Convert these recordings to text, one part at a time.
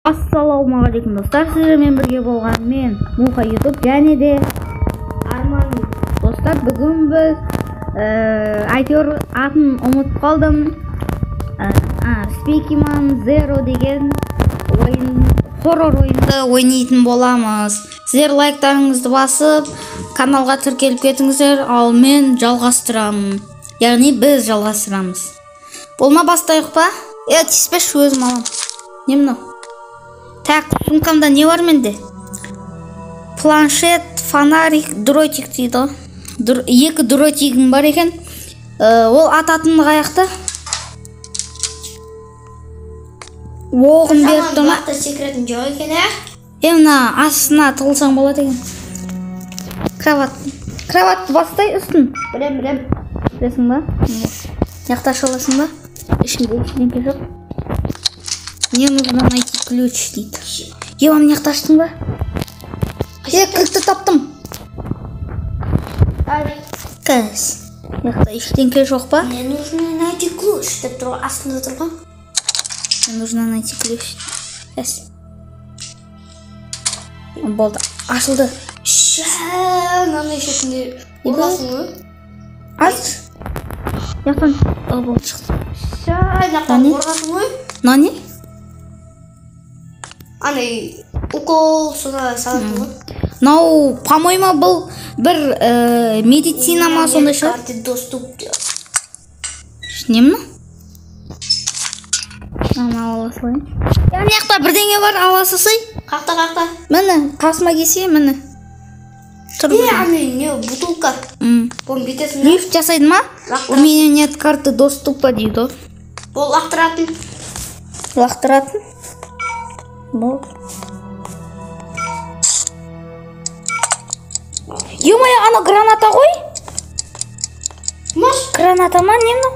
Ассалаумағалейкум достар, сіздермен бірге болған мен Муха YouTube және де Арман. Достар, бүгін біз әйтеуір атын ұмытып қалдым. Spiderman Zero деген ойын, хоррор ойынды ойнайтын боламыз. Сіздер лайктарыңызды басып, каналға тіркеліп кетіңіздер, ал мен жалғастырамын. Яғни біз жалғастырамыз. Болма, бастайық па? Тиіспеш, өзім алам. Не мынау? Так, сумкамда не бар менде? Планшет, фонарик, дротик дейді. Екі дротигім бар екен. Ол ататын қаяқта? Оғын беріп тұрма. Вақта секретін жоқ екен, Мына астына тығылсаң болады екен. Кроватты бастай үстін. Білем. Білесің ба? Яқта шаласың ба? Ішінде ештеңке жоқ. Мне нужно найти ключ дейді. Мына яқта аштың ба? Кілтті таптым. Кәс. Яқта ештеңке жоқ па? Мне нужно найти ключ. Деп тұр, астында тұрған. Мне нужно найти ключ. Кәс. Болды. Ашылды. Мынандай шетінде боласың ғой. Аз. Яқтан. Болды шықты. Жақтан қорғасың ғой. Нане? Анай укол соны салатын ғой. Нау, по-моему, бұл бір медицина ма сондай шығар? Карты доступ. Не мына? Ала салайын. Яғни яқта бірдеңе бар, аласы сый. Қақта. Міне, қасыма келсе, міне. Не, бутылка. Бұл бетесің. Лифт жасайды ма? У меня нет карты доступа дейді. Бұл лақтыратын. Лақтыратын? Болды. Ё-моё, ана граната ғой? Маш? Граната ма, не мынау?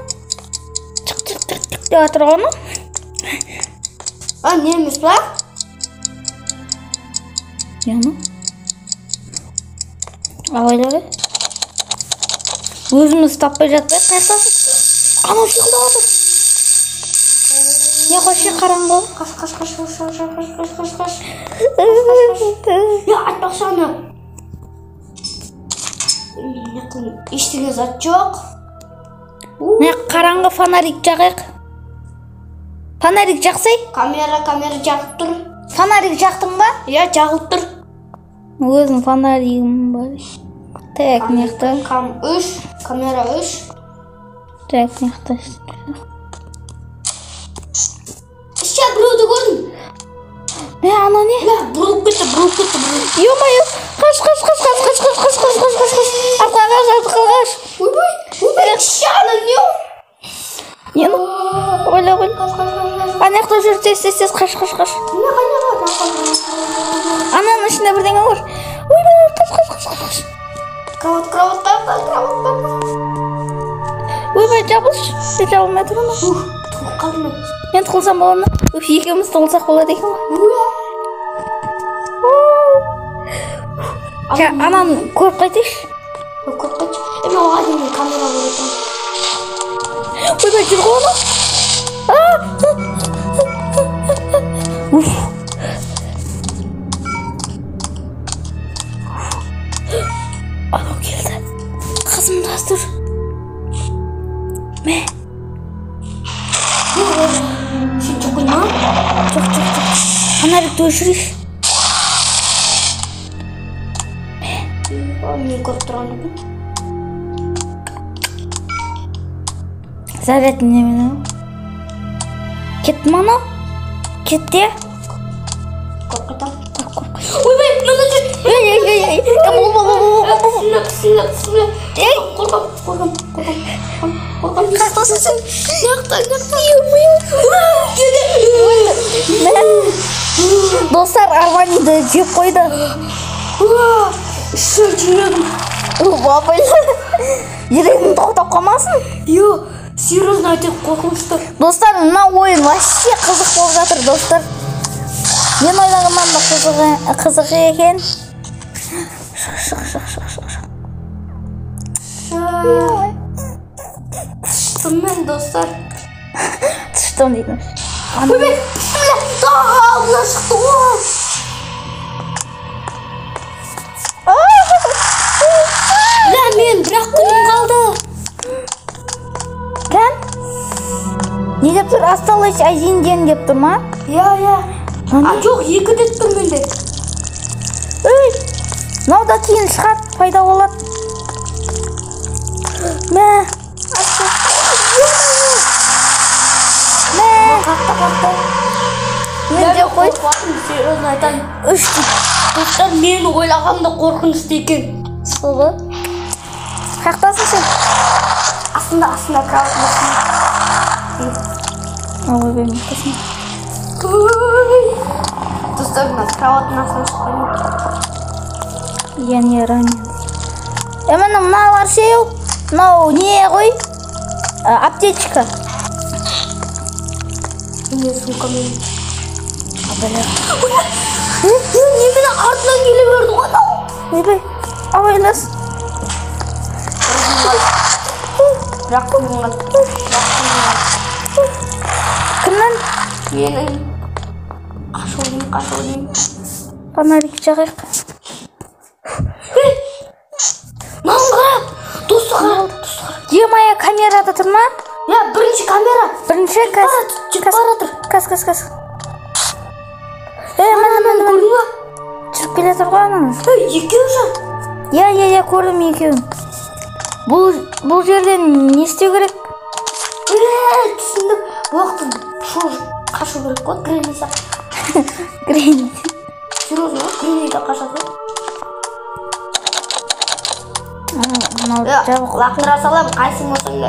Тық деп жатыр оны? Не емес па? Яны? Алайда. Өзіміз таппай жатпай қайыртасың. Анау шиқылдап жатыр. Не қойшы қараңғы? Қаш. Айтпақшы аны. Ештеңе зат жоқ. Қараңғы фонарик жағайық. Фонарик жақсай? Камера жағып тұр. Фонарик жақтың ба? Жағып тұр. Өзің фонаригім бар. Так, неқта. Камера 3. Так, неқта. Сейчас біреуді көрдім. Ана не? Бұрылып кетті. Ё-моё, қаш. Қаш. Ойбай, ана не ол? Нені? Ойла. Ана яқта жүр, тез, қаш. Ананың ішінде бірдеңе бар. Ойбай, қаш. Кроватта. Ойбай, жабылшы. Жабылмай тұр ма? Тұғып қалдым мен. Мен тұқылсам болады ма? Екеуміз тұқылсақ болады екен ғой. Ананы көріп қайтайшы. Оға дейін камера болады. Ойбай, жүр ғой оны. Анау келді. Қызымды аздыр. Мә. Сен жоқ қойма? Жоқ. Фонарикті өшірейші. Мен көріп тұрғанды бұл. Зарядын немен ау? Кетті ма анау? Кетті? Қорқытам. Ойбай, мына жүр. Қорқам. Қақтасың сен? Неқта. Достар, Арманиді жеп қойды. Жүрегім. Жүрегім тоқтап қалмасын? Серьезно айтып қорқынышты. Достар, мына ойын вообще қызық болып жатыр, достар. Мен ойлағаннан да қызық екен. Шық. Түштім мен, достар. Түштім деймін. Ойбай, Алдына шықты ғой. Мен бірақ күнім қалды. Кән? Не деп тұр? Осталось один день деп тұр ма? Иә. Жоқ, 2 деп тұр менде. Ой, мынау кейін шығады, пайда болады. Мә. Қақта. Мен де қой. Серьезно айтайын. 3 Достар, мен ойлағанымда қорқынышты екен. Солы. Қақтасың сен? Астында кроваттың Ой, беймін қасын. Достар, кроваттың астына шықпаймын. Не ранен. Мына мыналар сеу. Мынау не ғой? Аптечка. Не сумкамен. Абайлар. Немене артынан келе берді ғой анау. Ойбай, абайлас. Бірақ күнім қалды. Кімнен? Менің қашылдым. Фонарик жағайық. Маған қара. Досы қара. Емая камерада тұр ма? Я, бірінші камера. Бірінші кас. Жүріп бара тұр. Кас. Мен көрдің ба? Жүріп келе тұр ғой ана. Екеу же. Я көрдім екеуін. Бұл жерден не істеу керек? Түсіндім. Бұл уақытта қашу керек қой, Гренни сияқты. Гренни. Серьезно, Гренниді қашады. Лақтыра салам, қайсың болсаң да.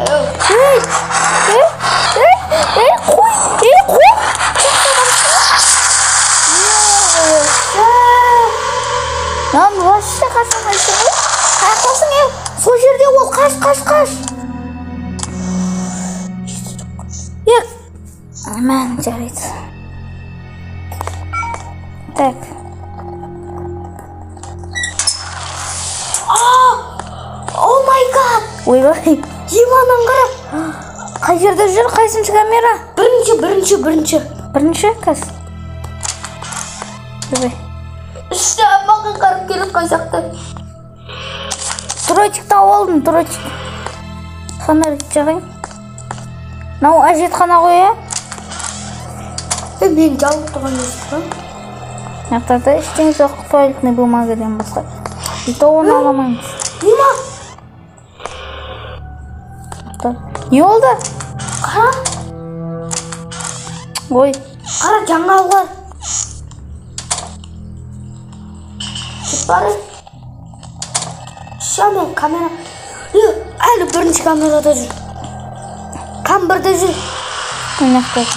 Қой. Нам вообще қашамайсың ғой. Қаяқтасың ел. Сол жерде ол қаш. Ек. Мен жарайды. Так. О май гад. Ойбай. Диманан қара. Қай жерде жүр? Қайсыншы камера? Бірінші. Кас. Ойбай. Іште маған қарып келіп қайсақты. Тротик тауып алдым, тротик. Фонарик жағайын. Мынау әжетхана ғой, ә? Мен жалып тұрған естіп. Мақтарда ештеңе жоқ, туалетный бумагадан басқа. То оны аламаймыз. Дима. Не болды? Қара. Ой. Қара жаңалығар. Кеп бары. Шамен камера. Әлі бірінші камерада жүр. Камбірде жүр. Ойнақтар.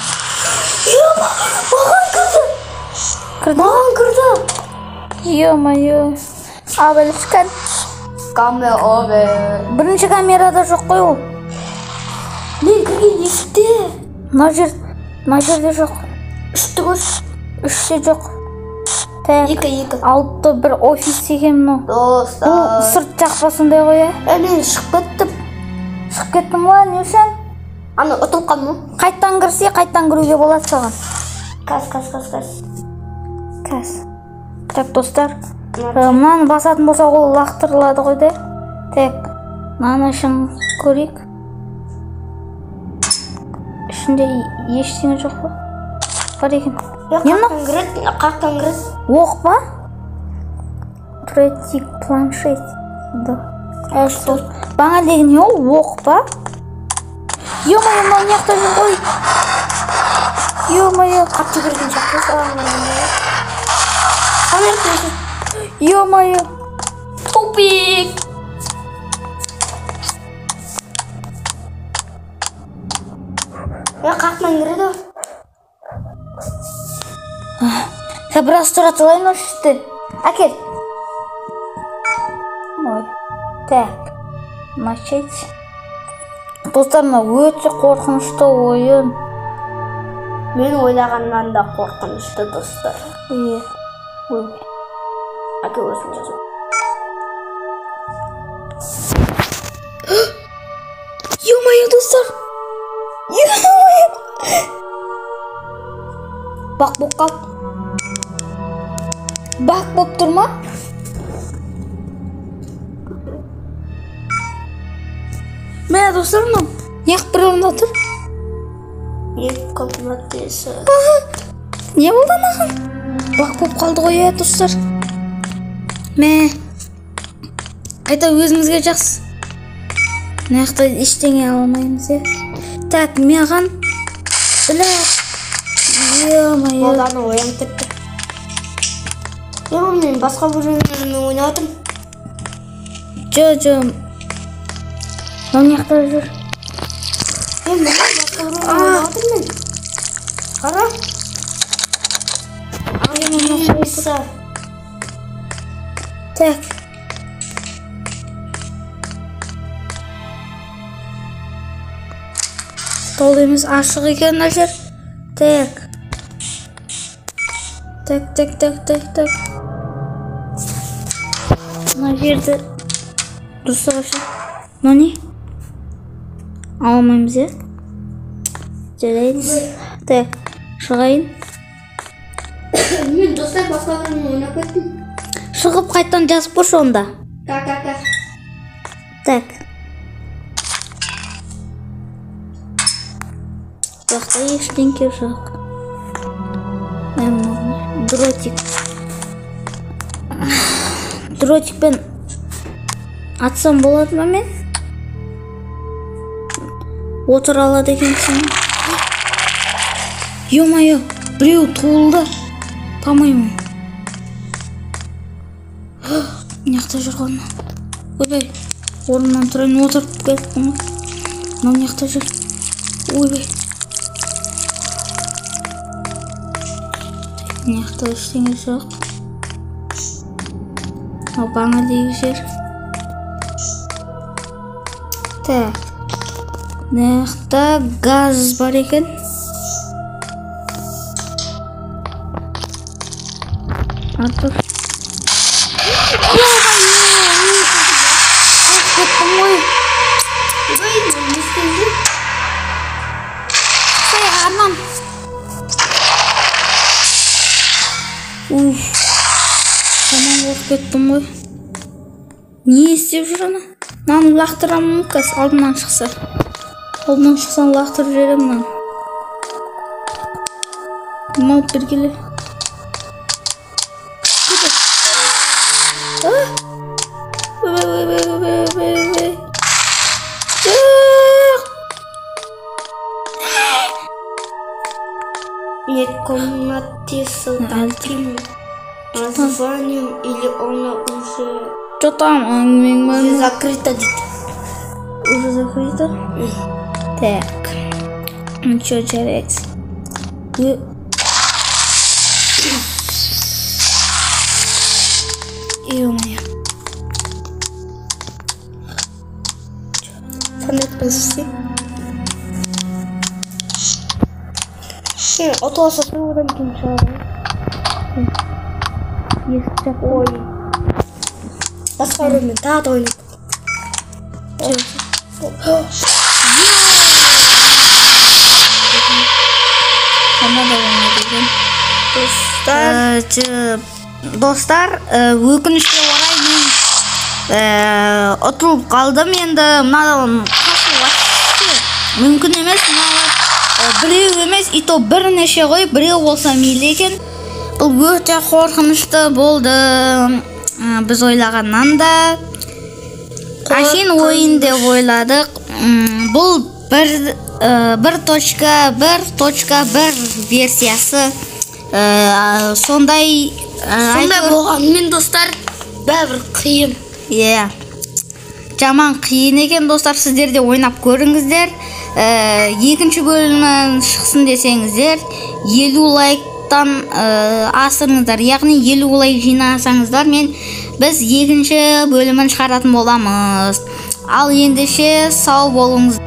Маған кірді. Ё-моё. Абылышқан. Камера. Бірінші камерада жоқ қой ол. Мен кірген есікте. Мына жерде жоқ. Үшті көз. Үште жоқ. Так. Екі. Алты бір офис екен мынау. Достар. Бұл сырт жақпа сондай ғой, ә? Мен шығып кеттім. Шығып кеттің ба, не үшін? Ана ұтылған мұ? Қайттан кірсе, қайттан кіруге болады саған. Кас. Так, достар. Мынаны басатын болса ол лақтырылады ғой да. Так, мынаны ішін көрейік. Ішінде ештеңе жоқ па? Бар екен. Қақтан кіреді. Оқ па? Тротик планшет. Что? Баңа деген не ол? Оқ па? Ё-моё, мынау не жақта жүр ғой. Ё-моё. Қатты кірген жақты Ё-моё. Тупик. Қақтан кіреді. Біраз тұра тұрайын өшісті. Әкел. Ой. Так. Начать. Достар, өте қорқынышты ойын. Мен ойлағаннан да қорқынышты, достар. Әке өзім жазу. Ё-моё, достар. Ё-моё. Bak болып қал. Бак болып тұр ма? Мә достар, мынау неғып бір орында тұр? Екі комнатасы. Не болды анаған? Бак болып қалды ғой, достар. Мә, қайта өзімізге жақсы. Мына ештеңе ала алмаймыз, Так, маған Баланы оянып кетті. Мен басқа бір ойынмен ойнап отырмын. Жо. Мына жақта жүр. Мен басқа бір ойынмен ойнап отырмын. Қара. Так. Тол емес, ашық екен мына жер. Так. Мына жерді дұрыс аша. Мына не? Ала алмаймыз, Жарайды. Так, шығайын. Мен достар басқа бірін ойнап кеттім. Шығып қайттан жазып қойшы онда. Так. Жақта ештеңке жоқ. Дротикпен атсам болады ма мен? Отыр алады екенсің. Ё-моё, біреу туылды. Тамаймын. Мынаяқта жүр ғой. Ойбай, орнымнан тұрайын, отырып кеттім. Мынаяқта жүр. Ойбай. Мынаяқта ештеңе жоқ. Баңа дейгі жер. Так. Мынаяқта газ бар екен. Артур. Тамам болып кеттім ғой. Не істеп жүр ана? Мынаны лақтырамын кәс, алдымнан шықса. Алдымнан шықсан лақтырып жіберем мынаны. Мынау бергеле. Нет комнатасы таким названием или она уже... Что там? Уже закрыто. Уже закрыто? Так. Ну что, жарять? Ё-моё. Танытпызсы. Отоса одан кейін шығады. Есік Ой. Басқа өріммен тағы да ойнап. Достар, өкінішке орай мен ұтылып қалдым. Енді мынадан мүмкін емес, біреу емес, и то бірнеше ғой, біреу болса мейлі екен. Бұл өте қорқынышты болды. Біз ойлағаннан да әшейін ойын деп ойладық. Бұл 1.1.1 версиясы. Сондай болғанмен достар, бәрібір қиын. Жаман қиын екен достар, сіздер де ойнап көріңіздер. Екінші бөлімнен шықсын десеңіздер, 50 лайктан асырыңыздар, яғни 50 лайк жинасаңыздар, біз екінші бөлімін шығаратын боламыз. Ал ендеше сау болыңыз.